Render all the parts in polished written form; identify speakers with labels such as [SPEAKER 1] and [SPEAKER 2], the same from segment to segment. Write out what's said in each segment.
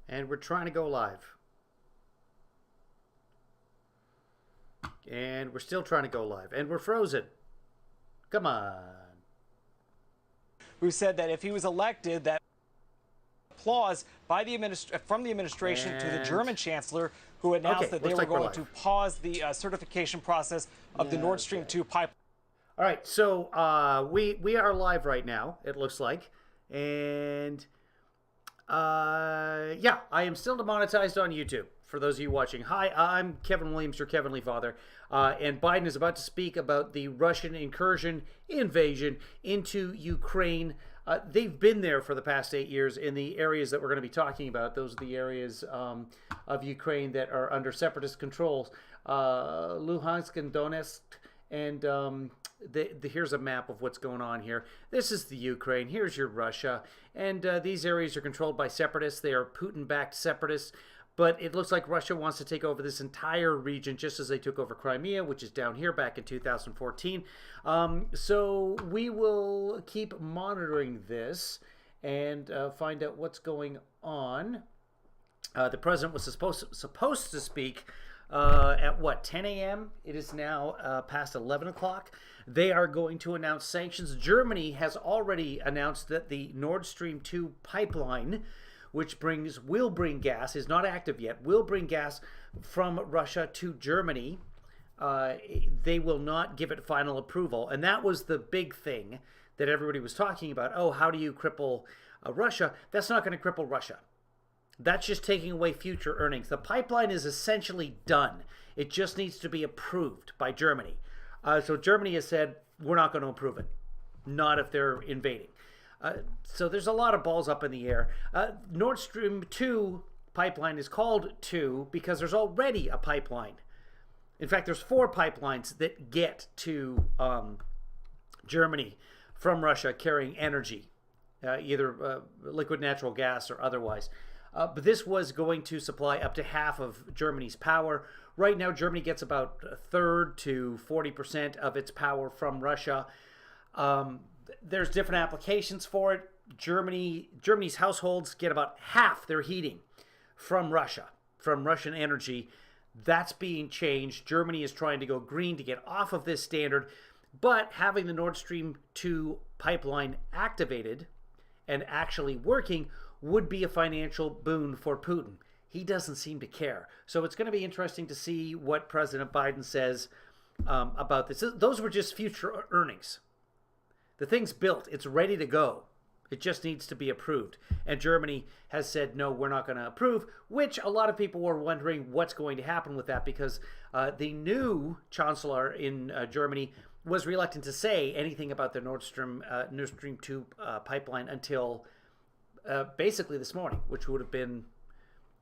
[SPEAKER 1] And we're trying to go live. And we're still trying to go live. And we're frozen. Come on.
[SPEAKER 2] Who said that if he was elected, that applause by the from the administration to the German chancellor, who announced that they were going to pause the certification process of the Nord Stream 2 pipeline.
[SPEAKER 1] All right, so we are live right now, it looks like. And yeah, I am still demonetized on YouTube. For those of you watching, hi, I'm Kevin Williams, your Kevin Lee father, and Biden is about to speak about the Russian invasion into Ukraine. They've been there for the past 8 years in the areas that we're going to be talking about. Those are the areas of Ukraine that are under separatist controls, Luhansk and Donetsk, and here's a map of what's going on here. This is the Ukraine. Here's your Russia, and these areas are controlled by separatists. They are Putin-backed separatists. But it looks like Russia wants to take over this entire region, just as they took over Crimea, which is down here back in 2014. So we will keep monitoring this and find out what's going on. The president was supposed to speak at what, 10 a.m.? It is now past 11 o'clock. They are going to announce sanctions. Germany has already announced that the Nord Stream 2 pipeline, which will bring gas, is not active yet, will bring gas from Russia to Germany. They will not give it final approval. And that was the big thing that everybody was talking about. Oh, how do you cripple Russia? That's not going to cripple Russia. That's just taking away future earnings. The pipeline is essentially done. It just needs to be approved by Germany. So Germany has said, we're not going to approve it. Not if they're invading. So there's a lot of balls up in the air. Nord Stream 2 pipeline is called 2 because there's already a pipeline. In fact, there's 4 pipelines that get to Germany from Russia carrying energy, either liquid natural gas or otherwise. But this was going to supply up to half of Germany's power. Right now, Germany gets about a third to 40% of its power from Russia. There's different applications for it. Germany's households get about half their heating from Russia, from Russian energy. That's being changed. Germany is trying to go green to get off of this standard, but having the Nord Stream 2 pipeline activated and actually working would be a financial boon for Putin. He doesn't seem to care. So it's going to be interesting to see what President Biden says about this. Those were just future earnings. The thing's built. It's ready to go. It just needs to be approved. And Germany has said, no, we're not going to approve, which a lot of people were wondering what's going to happen with that because the new chancellor in Germany was reluctant to say anything about the Nord Stream 2 pipeline until basically this morning, which would have been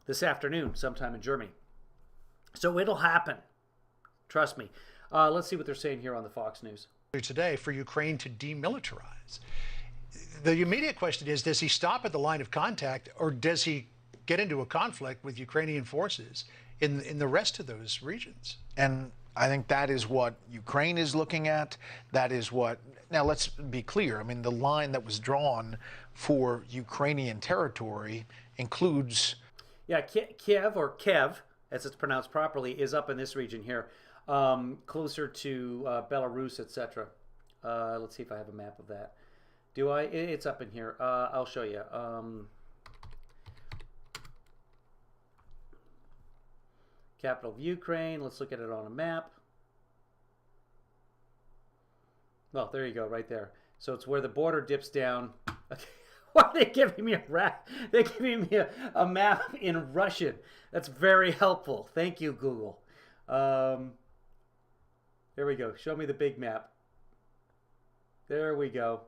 [SPEAKER 1] this afternoon sometime in Germany. So it'll happen. Trust me. Let's see what they're saying here on the Fox News.
[SPEAKER 3] Today for Ukraine to demilitarize. The immediate question is, does he stop at the line of contact or does he get into a conflict with Ukrainian forces in the rest of those regions?
[SPEAKER 4] And I think that is what Ukraine is looking at. That is what, now let's be clear, I mean, the line that was drawn for Ukrainian territory includes...
[SPEAKER 1] Yeah, Kiev, or Kev, as it's pronounced properly, is up in this region here. Closer to Belarus, etc. Let's see if I have a map of that. Do I? It's up in here. I'll show you. Capital of Ukraine. Let's look at it on a map. Well, there you go, right there. So it's where the border dips down. Okay. Why are they giving me a rap? They're giving me a map in Russian. That's very helpful. Thank you, Google. There we go. Show me the big map. There we go.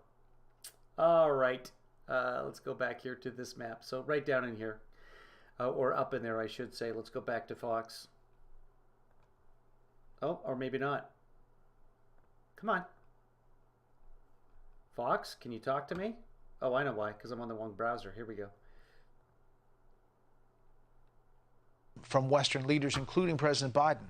[SPEAKER 1] All right. Let's go back here to this map. So right down in here. Or up in there, I should say. Let's go back to Fox. Oh, or maybe not. Come on. Fox, can you talk to me? Oh, I know why. Because I'm on the wrong browser. Here we go.
[SPEAKER 4] From Western leaders, including President Biden.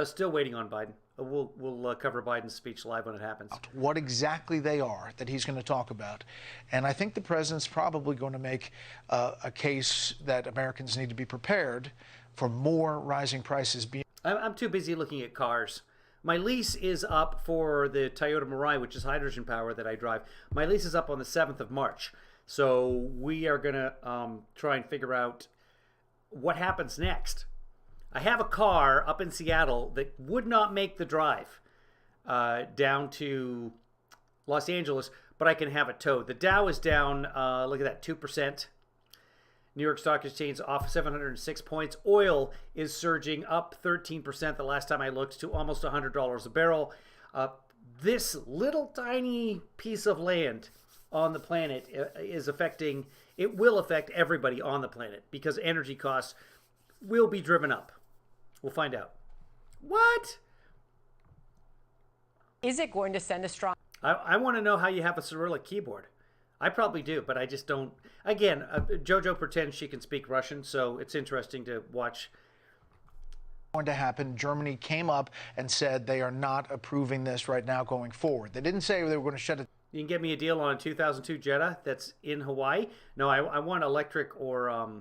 [SPEAKER 1] Still waiting on Biden. we'll cover Biden's speech live when it happens.
[SPEAKER 4] What exactly they are that he's going to talk about. And I think the president's probably going to make a case that Americans need to be prepared for more rising prices.
[SPEAKER 1] I'm too busy looking at cars. My lease is up for the Toyota Mirai, which is hydrogen power that I drive. My lease is up on the 7th of March. So we are going to try and figure out what happens next. I have a car up in Seattle that would not make the drive down to Los Angeles, but I can have it towed. The Dow is down, look at that, 2%. New York Stock Exchange off 706 points. Oil is surging up 13% the last time I looked to almost $100 a barrel. This little tiny piece of land on the planet will affect everybody on the planet because energy costs will be driven up. We'll find out. What?
[SPEAKER 5] Is it going to send a strong...
[SPEAKER 1] I want to know how you have a Cyrillic keyboard. I probably do, but I just don't. Again, JoJo pretends she can speak Russian, so it's interesting to watch.
[SPEAKER 4] Going to happen. Germany came up and said they are not approving this right now going forward. They didn't say they were going to shut it.
[SPEAKER 1] You can get me a deal on a 2002 Jetta that's in Hawaii. No, I want electric or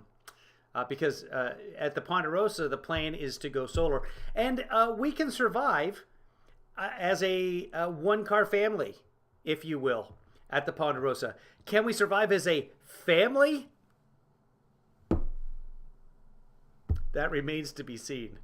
[SPEAKER 1] because at the Ponderosa, the plan is to go solar. And we can survive as a one-car family, if you will, at the Ponderosa. Can we survive as a family? That remains to be seen.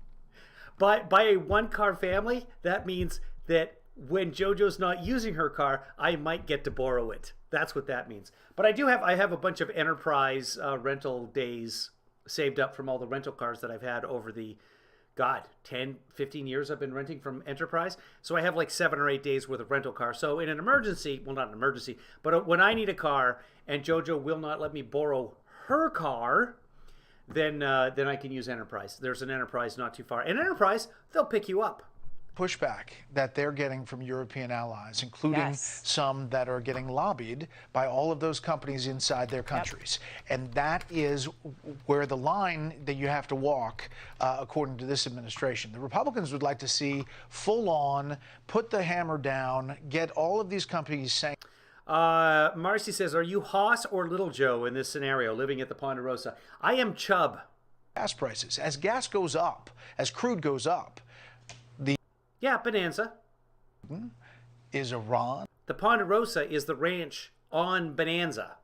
[SPEAKER 1] By a one-car family, that means that when JoJo's not using her car, I might get to borrow it. That's what that means. But I have a bunch of Enterprise rental days saved up from all the rental cars that I've had over the 10, 15 years I've been renting from Enterprise. So I have like 7 or 8 days worth of rental cars. So in an emergency, well, not an emergency, but when I need a car and JoJo will not let me borrow her car, then I can use Enterprise. There's an Enterprise not too far. And Enterprise, they'll pick you up.
[SPEAKER 4] Pushback that they're getting from European allies, including some that are getting lobbied by all of those companies inside their countries. And that is where the line that you have to walk, according to this administration. The Republicans would like to see full on, put the hammer down, get all of these companies saying.
[SPEAKER 1] Marcy says, are you Haas or Little Joe in this scenario, living at the Ponderosa? I am Chubb.
[SPEAKER 4] Gas prices. As gas goes up, as crude goes up,
[SPEAKER 1] yeah, Bonanza.
[SPEAKER 4] Is Iran.
[SPEAKER 1] The Ponderosa is the ranch on Bonanza.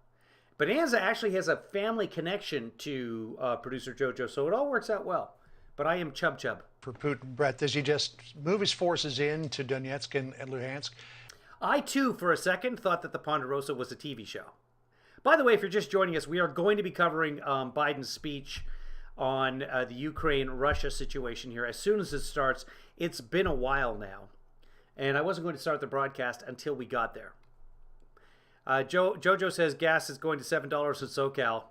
[SPEAKER 1] Bonanza actually has a family connection to producer JoJo, so it all works out well. But I am Chubb.
[SPEAKER 3] For Putin, Brett, does he just move his forces into Donetsk and Luhansk?
[SPEAKER 1] I, too, for a second, thought that the Ponderosa was a TV show. By the way, if you're just joining us, we are going to be covering Biden's speech on the Ukraine-Russia situation here as soon as it starts. It's been a while now, and I wasn't going to start the broadcast until we got there. JoJo says gas is going to $7 in SoCal.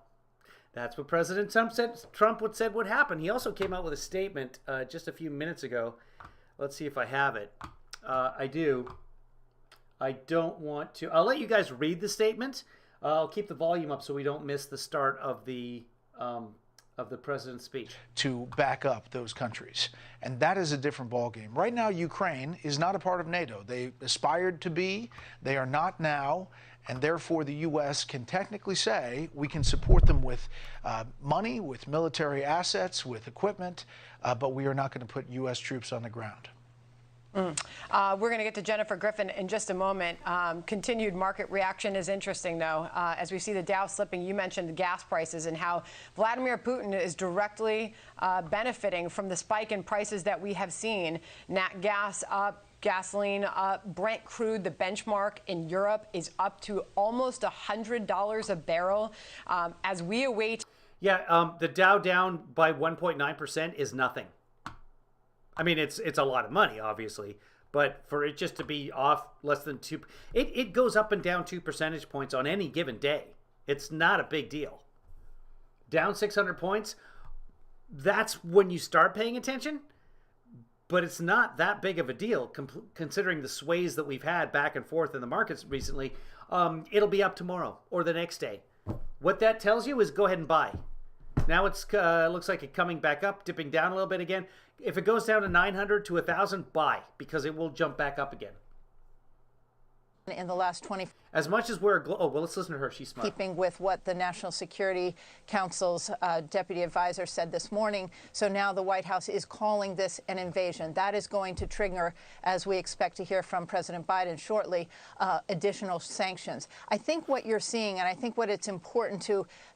[SPEAKER 1] That's what President Trump said would happen. He also came out with a statement just a few minutes ago. Let's see if I have it. I do. I don't want to. I'll let you guys read the statement. I'll keep the volume up so we don't miss the start of the president's speech.
[SPEAKER 4] To back up those countries. And that is a different ballgame. Right now, Ukraine is not a part of NATO. They aspired to be. They are not now. And therefore, the U.S. can technically say we can support them with money, with military assets, with equipment, but we are not going to put U.S. troops on the ground.
[SPEAKER 5] We're going to get to Jennifer Griffin in just a moment. Continued market reaction is interesting, though. As we see the Dow slipping, you mentioned the gas prices and how Vladimir Putin is directly benefiting from the spike in prices that we have seen. Nat gas up, gasoline up, Brent crude, the benchmark in Europe, is up to almost $100 a barrel. As we await...
[SPEAKER 1] Yeah, the Dow down by 1.9% is nothing. I mean, it's a lot of money, obviously, but for it just to be off less than 2, it goes up and down 2 percentage points on any given day. It's not a big deal. Down 600 points, that's when you start paying attention, but it's not that big of a deal considering the sways that we've had back and forth in the markets recently. It'll be up tomorrow or the next day. What that tells you is go ahead and buy. Now it's looks like it's coming back up, dipping down a little bit again. If it goes down to 900 to 1,000, buy, because it will jump back up again.
[SPEAKER 6] In the last 20.
[SPEAKER 1] As much as we're well, let's listen to her. She's smart.
[SPEAKER 6] Keeping with what the National Security Council's deputy advisor said this morning. So now the White House is calling this an invasion. That is going to trigger, as we expect to hear from President Biden shortly, additional sanctions. I think what you're seeing, and I think what it's important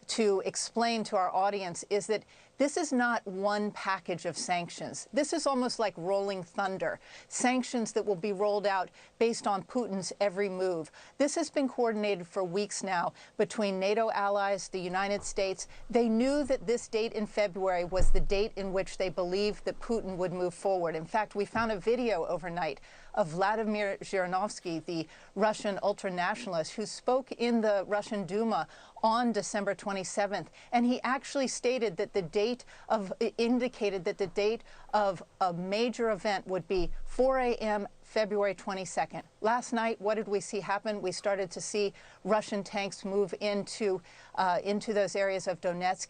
[SPEAKER 6] to explain to our audience, is that this is not one package of sanctions. This is almost like rolling thunder. Sanctions that will be rolled out based on Putin's every move. This has been coordinated for weeks now between NATO allies, the United States. They knew that this date in February was the date in which they believed that Putin would move forward. In fact, we found a video overnight of Vladimir Zhirinovsky, the Russian ultranationalist, who spoke in the Russian Duma on December 27th. And he actually stated that indicated that the date of a major event would be 4 a.m. February 22nd. Last night, what did we see happen? We started to see Russian tanks move into those areas of Donetsk.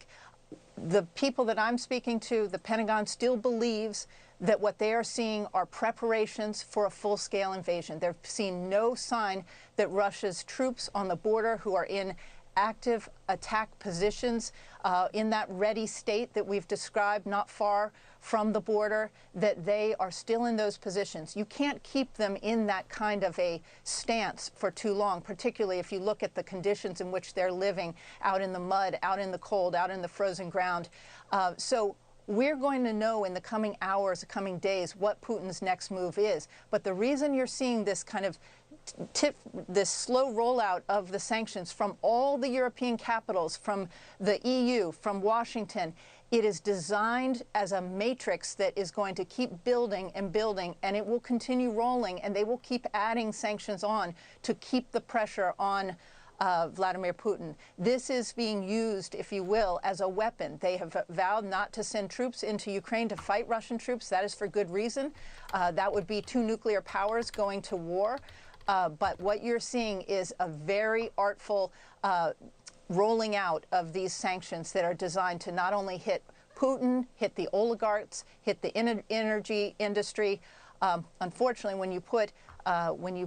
[SPEAKER 6] The people that I'm speaking to, the Pentagon still believes that what they are seeing are preparations for a full-scale invasion. They've seen no sign that Russia's troops on the border, who are in active attack positions in that ready state that we've described not far from the border, that they are still in those positions. You can't keep them in that kind of a stance for too long, particularly if you look at the conditions in which they're living, out in the mud, out in the cold, out in the frozen ground. So we're going to know in the coming hours, the coming days, what Putin's next move is. But the reason you're seeing this kind of this slow rollout of the sanctions from all the European capitals, from the EU, from Washington, it is designed as a matrix that is going to keep building and building, and it will continue rolling, and they will keep adding sanctions on to keep the pressure on Vladimir Putin. This is being used, if you will, as a weapon. They have vowed not to send troops into Ukraine to fight Russian troops. That is for good reason. That would be two nuclear powers going to war. But what you're seeing is a very artful rolling out of these sanctions that are designed to not only hit Putin, hit the oligarchs, hit the energy industry. Unfortunately, when you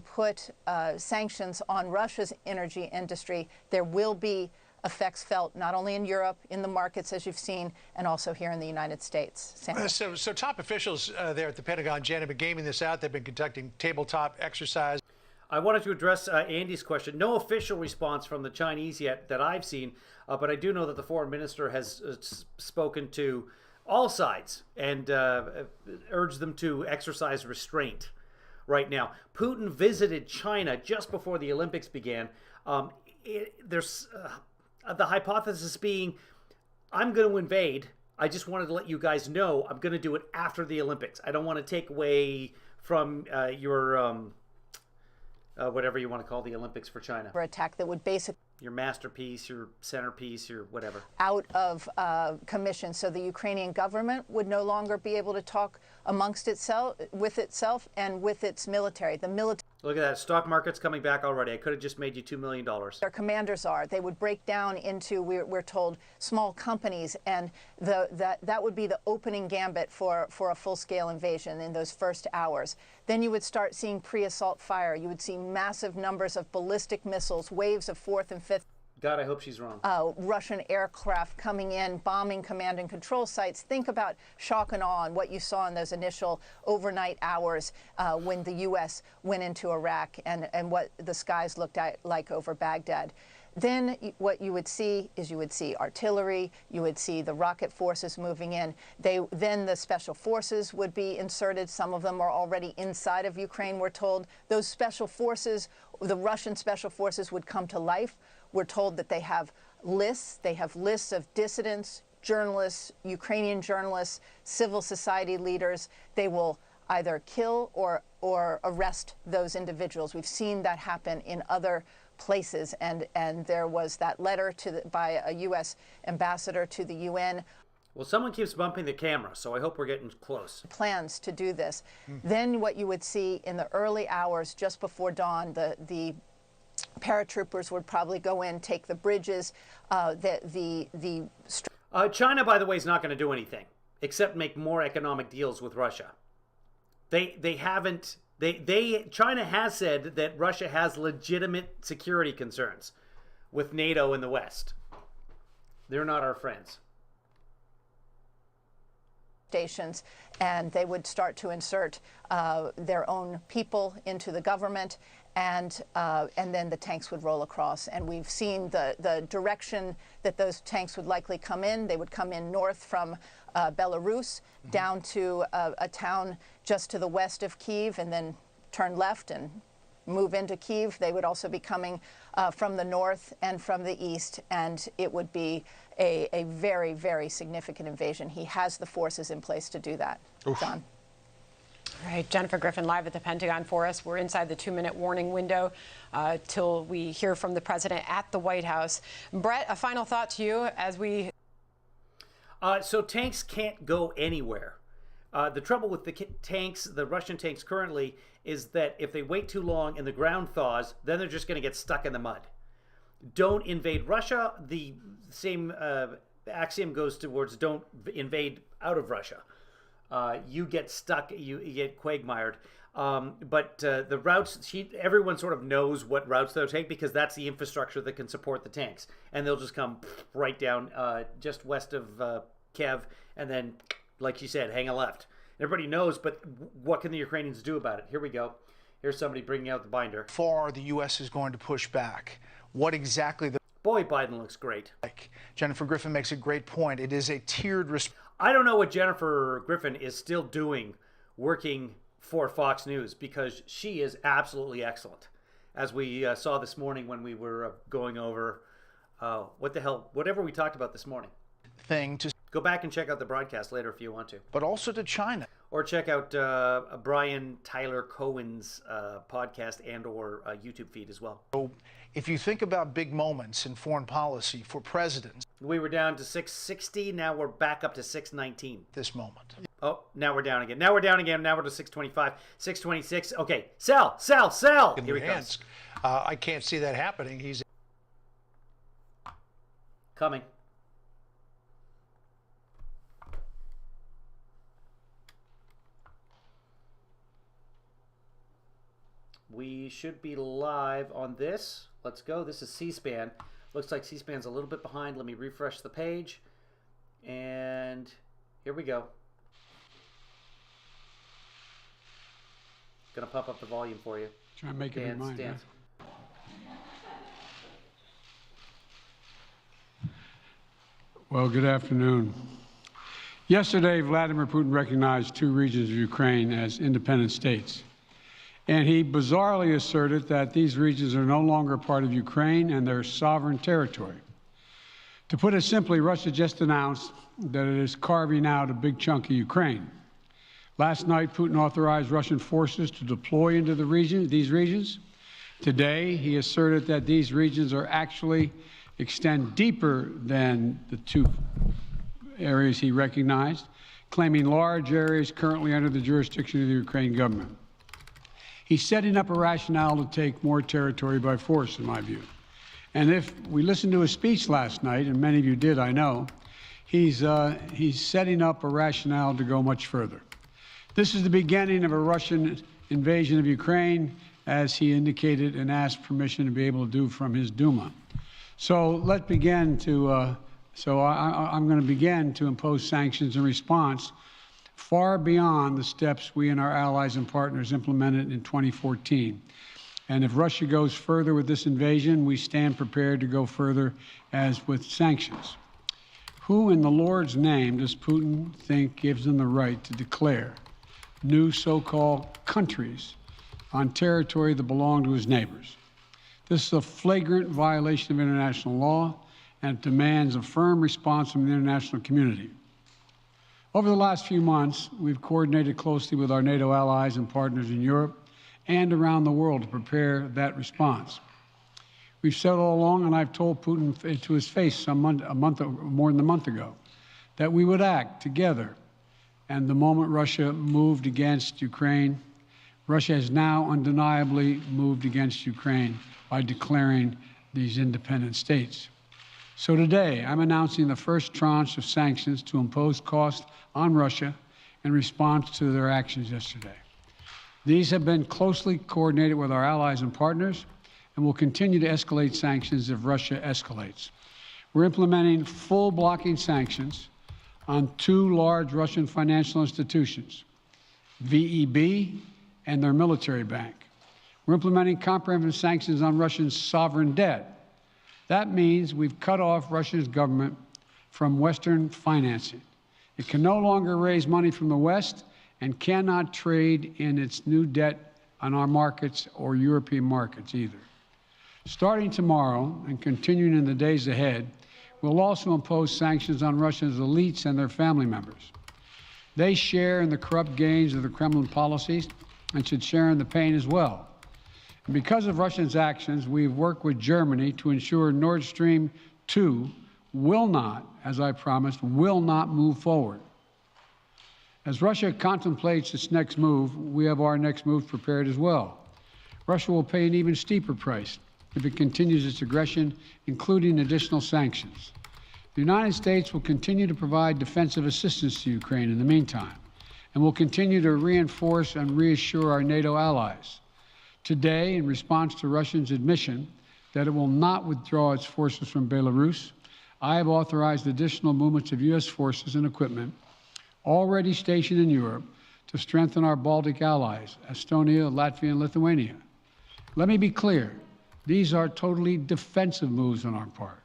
[SPEAKER 6] put sanctions on Russia's energy industry, there will be effects felt not only in Europe, in the markets, as you've seen, and also here in the United States.
[SPEAKER 3] So top officials there at the Pentagon, Jen, have been gaming this out. They've been conducting tabletop exercise.
[SPEAKER 1] I wanted to address Andy's question. No official response from the Chinese yet that I've seen, but I do know that the foreign minister has spoken to all sides and urged them to exercise restraint right now. Putin visited China just before the Olympics began. There's the hypothesis being, I'm going to invade. I just wanted to let you guys know I'm going to do it after the Olympics. I don't want to take away from your whatever you want to call the Olympics for China.
[SPEAKER 6] For attack that would basically
[SPEAKER 1] your masterpiece, your centerpiece, your whatever.
[SPEAKER 6] Out of commission, so the Ukrainian government would no longer be able to talk amongst itself, and with its military. The military.
[SPEAKER 1] Look at that. Stock market's coming back already. I could have just made you $2 million.
[SPEAKER 6] Their commanders are. They would break down into, we're told, small companies, and that would be the opening gambit for a full-scale invasion in those first hours. Then you would start seeing pre-assault fire. You would see massive numbers of ballistic missiles, waves of fourth and fifth.
[SPEAKER 1] God, I hope she's wrong.
[SPEAKER 6] Russian aircraft coming in, bombing command and control sites. Think about shock and awe and what you saw in those initial overnight hours when the U.S. went into Iraq and what the skies looked like over Baghdad. Then what you would see is artillery, you would see the rocket forces moving in. Then the special forces would be inserted. Some of them are already inside of Ukraine, we're told. Those special forces, the Russian special forces, would come to life. We're told that they have lists. They have lists of dissidents, journalists, Ukrainian journalists, civil society leaders. They will either kill or arrest those individuals. We've seen that happen in other places, and there was that letter by a U.S. ambassador to the UN.
[SPEAKER 1] Well, someone keeps bumping the camera, so I hope we're getting close.
[SPEAKER 6] Plans to do this. Then what you would see in the early hours just before dawn, the paratroopers would probably go in, take the bridges,
[SPEAKER 1] China, by the way, is not going to do anything except make more economic deals with Russia. China has said that Russia has legitimate security concerns with NATO in the West. They're not our friends.
[SPEAKER 6] Stations, and they would start to insert their own people into the government, and then the tanks would roll across. And we've seen the direction that those tanks would likely come in. They would come in north from Belarus down to a town just to the west of Kyiv, and then turn left and move into Kyiv. They would also be coming from the north and from the east, and it would be a very, very significant invasion. He has the forces in place to do that.
[SPEAKER 3] Oof.
[SPEAKER 6] John.
[SPEAKER 5] All right, Jennifer Griffin live at the Pentagon for us. We're inside the 2-minute warning window till we hear from the president at the White House. Brett, a final thought to you as we...
[SPEAKER 1] So tanks can't go anywhere. The trouble with the tanks, the Russian tanks currently, is that if they wait too long and the ground thaws, then they're just going to get stuck in the mud. Don't invade Russia. The same axiom goes towards don't invade out of Russia. You get stuck, you get quagmired. But the routes, everyone sort of knows what routes they'll take because that's the infrastructure that can support the tanks. And they'll just come right down just west of Kiev and then, like you said, hang a left. Everybody knows, but what can the Ukrainians do about it? Here we go. Here's somebody bringing out the binder.
[SPEAKER 4] Far the U.S. is going to push back. What exactly the...
[SPEAKER 1] Boy, Biden looks great.
[SPEAKER 4] Jennifer Griffin makes a great point. It is a tiered response.
[SPEAKER 1] I don't know what Jennifer Griffin is still doing working for Fox News because she is absolutely excellent. As we saw this morning when we were going over whatever we talked about this morning.
[SPEAKER 4] Thing to
[SPEAKER 1] go back and check out the broadcast later if you want to.
[SPEAKER 4] But also to China.
[SPEAKER 1] Or check out Brian Tyler Cohen's podcast and or YouTube feed as well.
[SPEAKER 4] So if you think about big moments in foreign policy for presidents.
[SPEAKER 1] We were down to 660. Now we're back up to 619.
[SPEAKER 4] This moment.
[SPEAKER 1] Oh, now we're down again. Now we're down again. Now we're to 625, 626. Okay, sell. Here he comes.
[SPEAKER 3] I can't see that happening. He's
[SPEAKER 1] coming. We should be live on this. Let's go. This is C-SPAN. Looks like C-SPAN's a little bit behind. Let me refresh the page. And here we go. Gonna pump up the volume for you.
[SPEAKER 7] Try and make it in mind.
[SPEAKER 1] Dance.
[SPEAKER 7] Well, good afternoon. Yesterday, Vladimir Putin recognized 2 regions of Ukraine as independent states. And he bizarrely asserted that these regions are no longer part of Ukraine and their sovereign territory. To put it simply, Russia just announced that it is carving out a big chunk of Ukraine. Last night, Putin authorized Russian forces to deploy into these regions. Today, he asserted that these regions are actually extend deeper than the 2 areas he recognized, claiming large areas currently under the jurisdiction of the Ukraine government. He's setting up a rationale to take more territory by force, in my view. And if we listened to his speech last night, and many of you did, I know, he's setting up a rationale to go much further. This is the beginning of a Russian invasion of Ukraine, as he indicated and asked permission to be able to do from his Duma. So let's begin to, I'm going to begin to impose sanctions in response far beyond the steps we and our allies and partners implemented in 2014. And if Russia goes further with this invasion, we stand prepared to go further as with sanctions. Who in the Lord's name does Putin think gives him the right to declare new so-called countries on territory that belong to his neighbors? This is a flagrant violation of international law, and it demands a firm response from the international community. Over the last few months, we've coordinated closely with our NATO allies and partners in Europe and around the world to prepare that response. We've said all along, and I've told Putin to his face more than a month ago, that we would act together. And the moment Russia moved against Ukraine, Russia has now undeniably moved against Ukraine by declaring these independent states. So today, I'm announcing the first tranche of sanctions to impose costs on Russia in response to their actions yesterday. These have been closely coordinated with our allies and partners and will continue to escalate sanctions if Russia escalates. We're implementing full blocking sanctions on 2 large Russian financial institutions, VEB and their military bank. We're implementing comprehensive sanctions on Russian sovereign debt. That means we've cut off Russia's government from Western financing. It can no longer raise money from the West and cannot trade in its new debt on our markets or European markets either. Starting tomorrow and continuing in the days ahead, we'll also impose sanctions on Russia's elites and their family members. They share in the corrupt gains of the Kremlin policies and should share in the pain as well. And because of Russia's actions, we've worked with Germany to ensure Nord Stream 2 will not, as I promised, will not move forward. As Russia contemplates its next move, we have our next move prepared as well. Russia will pay an even steeper price if it continues its aggression, including additional sanctions. The United States will continue to provide defensive assistance to Ukraine in the meantime, and will continue to reinforce and reassure our NATO allies. Today, in response to Russia's admission that it will not withdraw its forces from Belarus, I have authorized additional movements of U.S. forces and equipment already stationed in Europe to strengthen our Baltic allies, Estonia, Latvia, and Lithuania. Let me be clear, these are totally defensive moves on our part.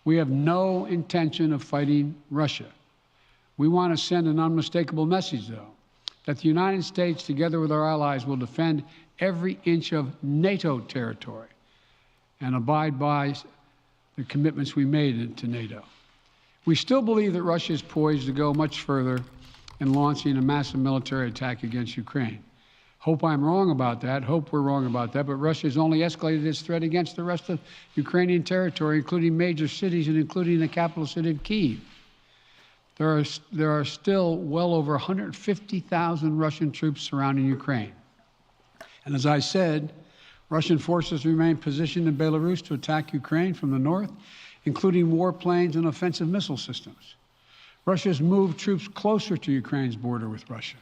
[SPEAKER 7] We have no intention of fighting Russia. We want to send an unmistakable message, though, that the United States, together with our allies, will defend every inch of NATO territory and abide by the commitments we made to NATO. We still believe that Russia is poised to go much further in launching a massive military attack against Ukraine. Hope I'm wrong about that. Hope we're wrong about that. But Russia has only escalated its threat against the rest of Ukrainian territory, including major cities and including the capital city of Kyiv. There are still well over 150,000 Russian troops surrounding Ukraine. And as I said, Russian forces remain positioned in Belarus to attack Ukraine from the north, including warplanes and offensive missile systems. Russia has moved troops closer to Ukraine's border with Russia.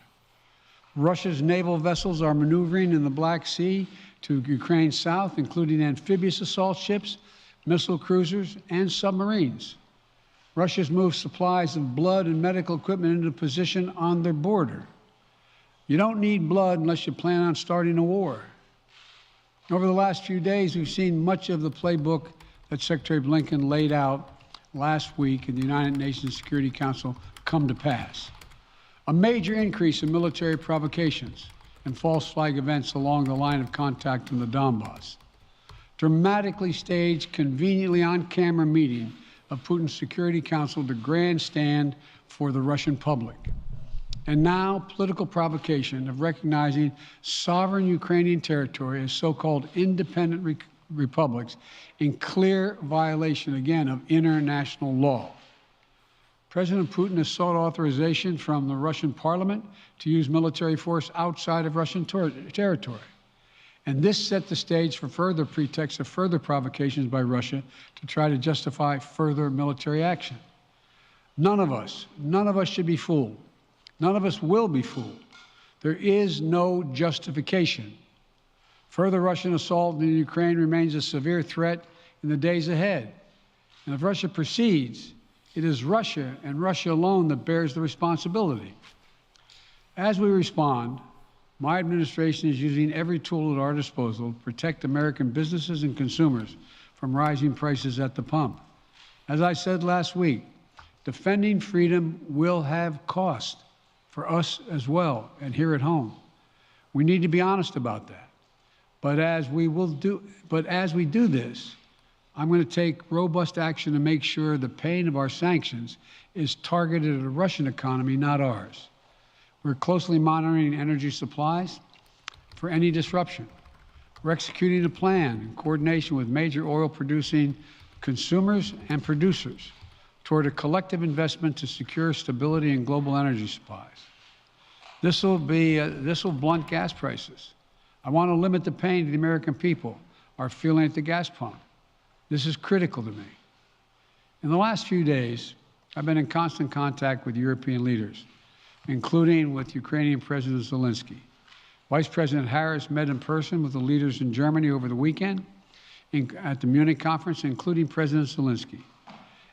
[SPEAKER 7] Russia's naval vessels are maneuvering in the Black Sea to Ukraine's south, including amphibious assault ships, missile cruisers, and submarines. Russia's moved supplies of blood and medical equipment into position on their border. You don't need blood unless you plan on starting a war. Over the last few days, we've seen much of the playbook that Secretary Blinken laid out last week in the United Nations Security Council come to pass. A major increase in military provocations and false flag events along the line of contact in the Donbass. Dramatically staged, conveniently on-camera meeting of Putin's Security Council to grandstand for the Russian public. And now, political provocation of recognizing sovereign Ukrainian territory as so-called independent republics in clear violation, again, of international law. President Putin has sought authorization from the Russian parliament to use military force outside of Russian territory. And this set the stage for further pretexts of further provocations by Russia to try to justify further military action. None of us should be fooled. None of us will be fooled. There is no justification. Further Russian assault in Ukraine remains a severe threat in the days ahead. And if Russia proceeds, it is Russia and Russia alone that bears the responsibility. As we respond, my administration is using every tool at our disposal to protect American businesses and consumers from rising prices at the pump. As I said last week, defending freedom will have cost for us as well and here at home. We need to be honest about that. But as we do this, I'm going to take robust action to make sure the pain of our sanctions is targeted at the Russian economy, not ours. We're closely monitoring energy supplies for any disruption. We're executing a plan in coordination with major oil-producing consumers and producers toward a collective investment to secure stability in global energy supplies. This will blunt gas prices. I want to limit the pain the American people are feeling at the gas pump. This is critical to me. In the last few days, I've been in constant contact with European leaders, including with Ukrainian President Zelensky. Vice President Harris met in person with the leaders in Germany over the weekend at the Munich conference, including President Zelensky.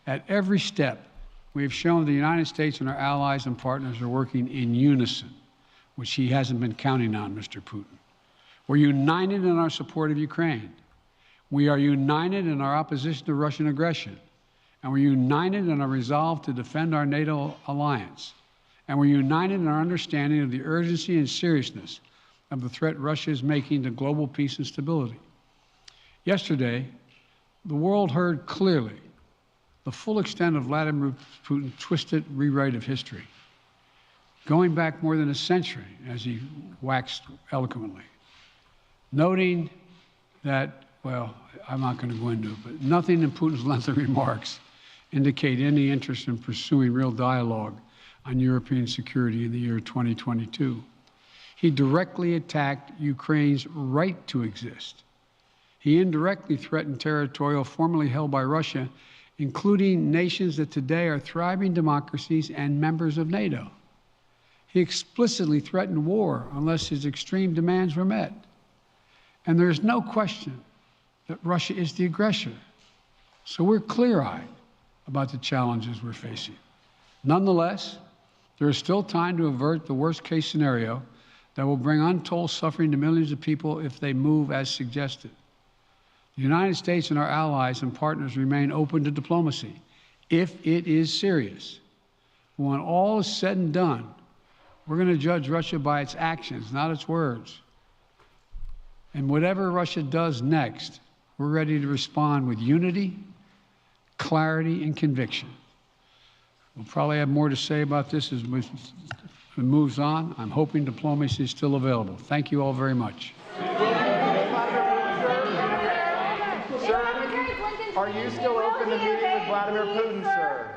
[SPEAKER 7] At every step, we have shown the United States and our allies and partners are working in unison, which he hasn't been counting on, Mr. Putin. We're united in our support of Ukraine. We are united in our opposition to Russian aggression. And we're united in our resolve to defend our NATO alliance. And we're united in our understanding of the urgency and seriousness of the threat Russia is making to global peace and stability. Yesterday, the world heard clearly the full extent of Vladimir Putin's twisted rewrite of history, going back more than a century, as he waxed eloquently, noting that, well, I'm not going to go into it, but nothing in Putin's lengthy remarks indicate any interest in pursuing real dialogue on European security in the year 2022. He directly attacked Ukraine's right to exist. He indirectly threatened territory formerly held by Russia, including nations that today are thriving democracies and members of NATO. He explicitly threatened war unless his extreme demands were met. And there is no question that Russia is the aggressor. So we're clear-eyed about the challenges we're facing. Nonetheless, there is still time to avert the worst-case scenario that will bring untold suffering to millions of people if they move as suggested. The United States and our allies and partners remain open to diplomacy if it is serious. When all is said and done, we're going to judge Russia by its actions, not its words. And whatever Russia does next, we're ready to respond with unity, clarity, and conviction. We'll probably have more to say about this as it moves on. I'm hoping diplomacy is still available. Thank you all very much.
[SPEAKER 8] Are you still open to meeting with Vladimir Putin, sir?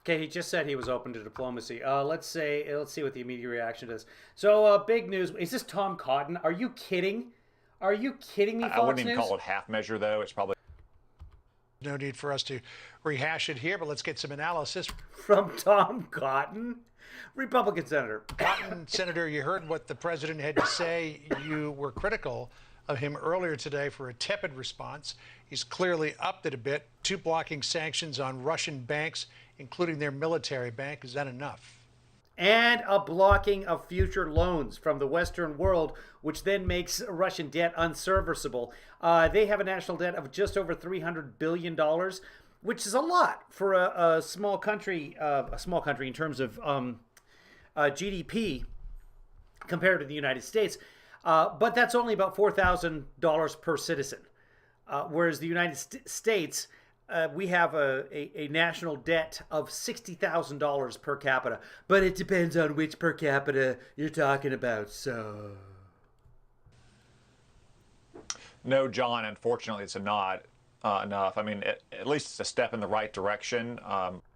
[SPEAKER 1] Okay, he just said he was open to diplomacy. Let's see what the immediate reaction is. So, big news. Is this Tom Cotton? Are you kidding? Are you kidding me, Fox
[SPEAKER 9] I wouldn't even
[SPEAKER 1] News?
[SPEAKER 9] call it half measure, though. It's probably...
[SPEAKER 3] No need for us to rehash it here, but let's get some analysis.
[SPEAKER 1] From Tom Cotton, Republican senator.
[SPEAKER 3] Cotton, Senator, you heard what the president had to say. You were critical of him earlier today for a tepid response. He's clearly upped it a bit. 2 blocking sanctions on Russian banks, including their military bank. Is that enough?
[SPEAKER 1] And a blocking of future loans from the Western world, which then makes Russian debt unserviceable. They have a national debt of just over $300 billion, which is a lot for a small country in terms of GDP compared to the United States. But that's only about $4,000 per citizen. Whereas the United States, we have a national debt of $60,000 per capita. But it depends on which per capita you're talking about, so...
[SPEAKER 9] No, John, unfortunately, it's not enough. I mean, at least it's a step in the right direction.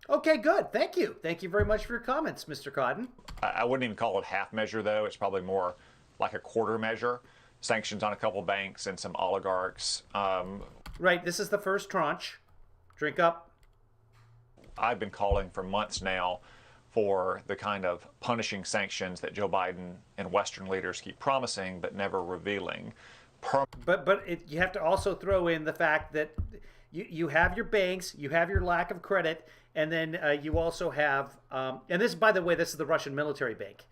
[SPEAKER 1] Okay, good. Thank you. Thank you very much for your comments, Mr. Cotton.
[SPEAKER 9] I wouldn't even call it half measure, though. It's probably more like a quarter measure. Sanctions on a couple banks and some oligarchs.
[SPEAKER 1] Right, this is the first tranche. Drink up.
[SPEAKER 9] I've been calling for months now for the kind of punishing sanctions that Joe Biden and Western leaders keep promising but never revealing.
[SPEAKER 1] But you have to also throw in the fact that you have your banks, you have your lack of credit, and then you also have, and this, by the way, this is the Russian military bank,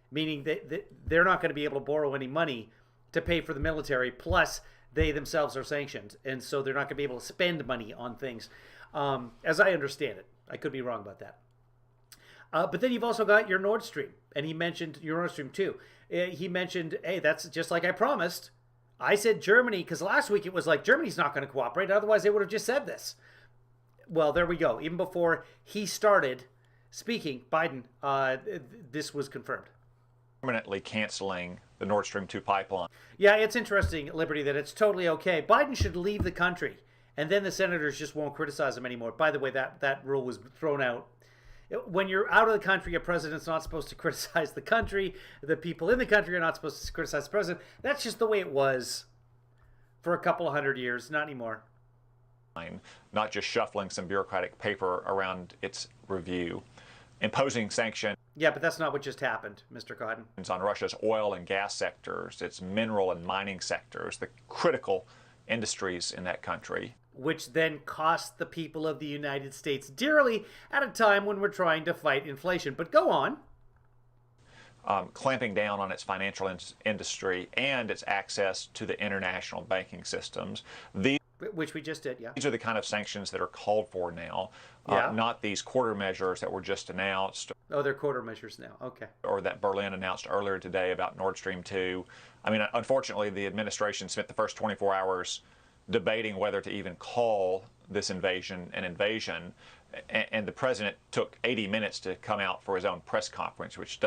[SPEAKER 1] meaning that they're not going to be able to borrow any money to pay for the military, plus they themselves are sanctioned, and so they're not going to be able to spend money on things, as I understand it. I could be wrong about that. But then you've also got your Nord Stream, and he mentioned your Nord Stream 2. He mentioned, hey, that's just like I promised. I said Germany, because last week it was like Germany's not going to cooperate, otherwise they would have just said this. Well, there we go. Even before he started speaking, Biden, this was confirmed.
[SPEAKER 9] Permanently canceling the Nord Stream 2 pipeline.
[SPEAKER 1] Yeah, it's interesting, Liberty, that it's totally okay. Biden should leave the country, and then the senators just won't criticize him anymore. By the way, that rule was thrown out. When you're out of the country, a president's not supposed to criticize the country. The people in the country are not supposed to criticize the president. That's just the way it was for a couple of 100 years, not anymore.
[SPEAKER 9] not just shuffling some bureaucratic paper around its review. Imposing sanctions.
[SPEAKER 1] Yeah, but that's not what just happened, Mr. Cotton.
[SPEAKER 9] On Russia's oil and gas sectors, its mineral and mining sectors, the critical industries in that country.
[SPEAKER 1] Which then cost the people of the United States dearly at a time when we're trying to fight inflation. But go on.
[SPEAKER 9] Clamping down on its financial industry and its access to the international banking systems.
[SPEAKER 1] Which we just did, yeah.
[SPEAKER 9] These are the kind of sanctions that are called for now, not these quarter measures that were just announced.
[SPEAKER 1] Oh, they're quarter measures now. Okay.
[SPEAKER 9] Or that Berlin announced earlier today about Nord Stream 2. I mean, unfortunately, the administration spent the first 24 hours debating whether to even call this invasion an invasion, and the president took 80 minutes to come out for his own press conference, which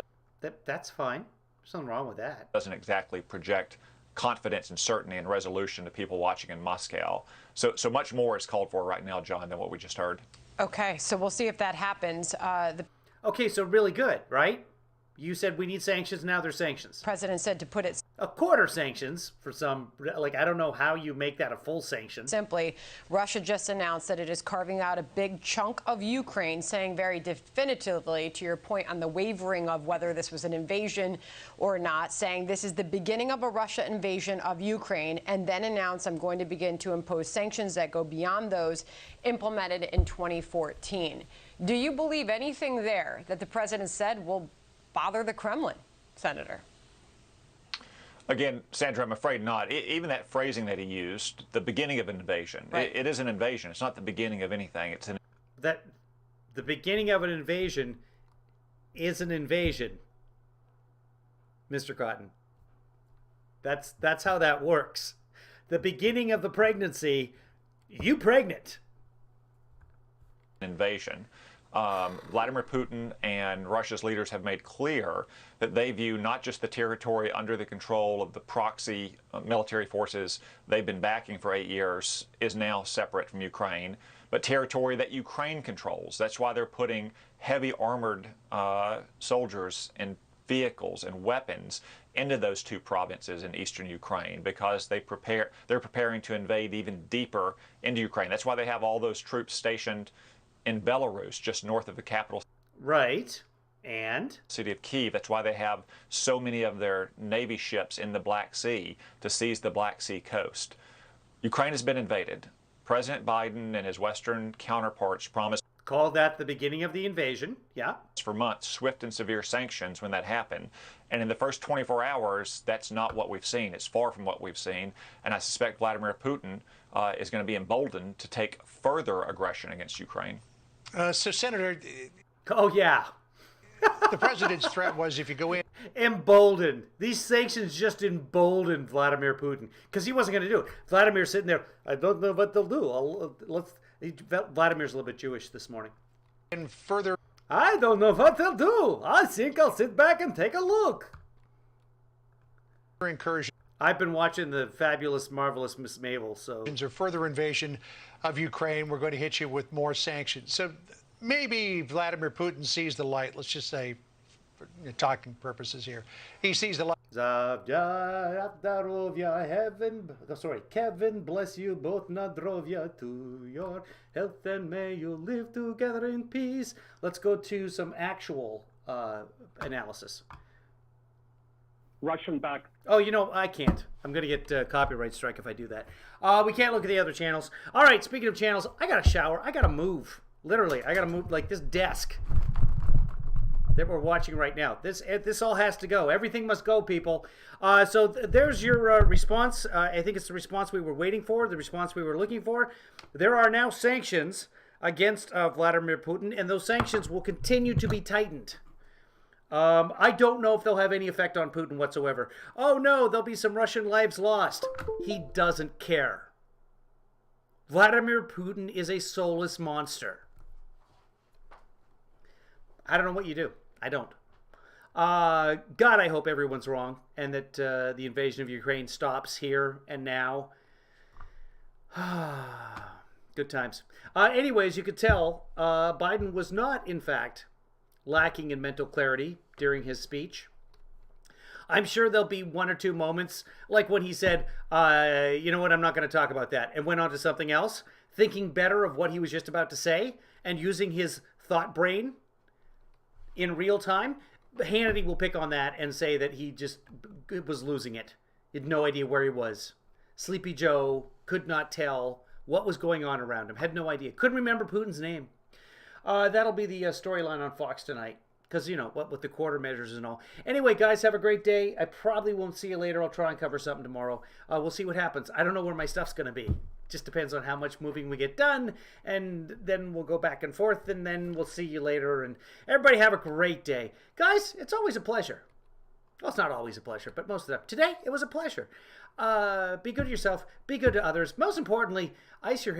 [SPEAKER 1] that's fine. There's nothing wrong with that.
[SPEAKER 9] Doesn't exactly project confidence and certainty and resolution to people watching in Moscow. So much more is called for right now, John, than what we just heard.
[SPEAKER 5] Okay, so we'll see if that happens.
[SPEAKER 1] Okay, so really good, right? You said we need sanctions, now there's sanctions.
[SPEAKER 5] President said to put it...
[SPEAKER 1] A quarter sanctions for some, like, I don't know how you make that a full sanction.
[SPEAKER 5] Simply, Russia just announced that it is carving out a big chunk of Ukraine, saying very definitively, to your point on the wavering of whether this was an invasion or not, saying this is the beginning of a Russia invasion of Ukraine, and then announced I'm going to begin to impose sanctions that go beyond those implemented in 2014. Do you believe anything there that the president said will bother the Kremlin, Senator?
[SPEAKER 9] Again, Sandra, I'm afraid not. Even that phrasing that he used, the beginning of an invasion,
[SPEAKER 5] right.
[SPEAKER 9] It is an invasion. It's not the beginning of anything. It's
[SPEAKER 1] the beginning of an invasion is an invasion, Mr. Cotton. That's how that works. The beginning of the pregnancy, you pregnant.
[SPEAKER 9] Invasion. Vladimir Putin and Russia's leaders have made clear that they view not just the territory under the control of the proxy military forces they've been backing for 8 years is now separate from Ukraine, but territory that Ukraine controls. That's why they're putting heavy armored soldiers and vehicles and weapons into those two provinces in eastern Ukraine, because they're preparing to invade even deeper into Ukraine. That's why they have all those troops stationed in Belarus, just north of the capital.
[SPEAKER 1] Right. And?
[SPEAKER 9] City of Kyiv. That's why they have so many of their Navy ships in the Black Sea to seize the Black Sea coast. Ukraine has been invaded. President Biden and his Western counterparts promised.
[SPEAKER 1] Call that the beginning of the invasion. Yeah.
[SPEAKER 9] For months, swift and severe sanctions when that happened. And in the first 24 hours, that's not what we've seen. It's far from what we've seen. And I suspect Vladimir Putin is going to be emboldened to take further aggression against Ukraine.
[SPEAKER 3] So, Senator...
[SPEAKER 1] Oh, yeah.
[SPEAKER 3] The president's threat was if you go in...
[SPEAKER 1] Emboldened. These sanctions just emboldened Vladimir Putin, because he wasn't going to do it. Vladimir's sitting there, I don't know what they'll do. Vladimir's a little bit Jewish this morning.
[SPEAKER 3] And further...
[SPEAKER 1] I don't know what they'll do. I think I'll sit back and take a look.
[SPEAKER 3] Incursion.
[SPEAKER 1] I've been watching the fabulous, marvelous Miss Mabel, so...
[SPEAKER 3] Or further invasion of Ukraine, we're going to hit you with more sanctions. So maybe Vladimir Putin sees the light, let's just say, for talking purposes here. He sees the light.
[SPEAKER 1] Kevin, bless you both, Nadrovia, to your health, and may you live together in peace. Let's go to some actual analysis.
[SPEAKER 10] Russian-backed.
[SPEAKER 1] Oh, you know, I can't. I'm going to get copyright strike if I do that. We can't look at the other channels. All right, speaking of channels, I got to shower. I got to move. Literally, I got to move like this desk that we're watching right now. This all has to go. Everything must go, people. So there's your response. I think it's the response we were waiting for, the response we were looking for. There are now sanctions against Vladimir Putin, and those sanctions will continue to be tightened. I don't know if they'll have any effect on Putin whatsoever. Oh no, there'll be some Russian lives lost. He doesn't care. Vladimir Putin is a soulless monster. I don't know what you do. I don't. God, I hope everyone's wrong and that the invasion of Ukraine stops here and now. Good times. Anyways, you could tell Biden was not, in fact, lacking in mental clarity during his speech. I'm sure there'll be one or two moments, like when he said, you know what, I'm not going to talk about that, and went on to something else, thinking better of what he was just about to say and using his thought brain in real time, Hannity will pick on that and say that he just was losing it. He had no idea where he was. Sleepy Joe could not tell what was going on around him. Had no idea. Couldn't remember Putin's name. That'll be the storyline on Fox tonight. Because, you know, what with the quarter measures and all. Anyway, guys, have a great day. I probably won't see you later. I'll try and cover something tomorrow. We'll see what happens. I don't know where my stuff's going to be. Just depends on how much moving we get done. And then we'll go back and forth. And then we'll see you later. And everybody have a great day. Guys, it's always a pleasure. Well, it's not always a pleasure, but most of the time. Today, it was a pleasure. Be good to yourself. Be good to others. Most importantly, ice your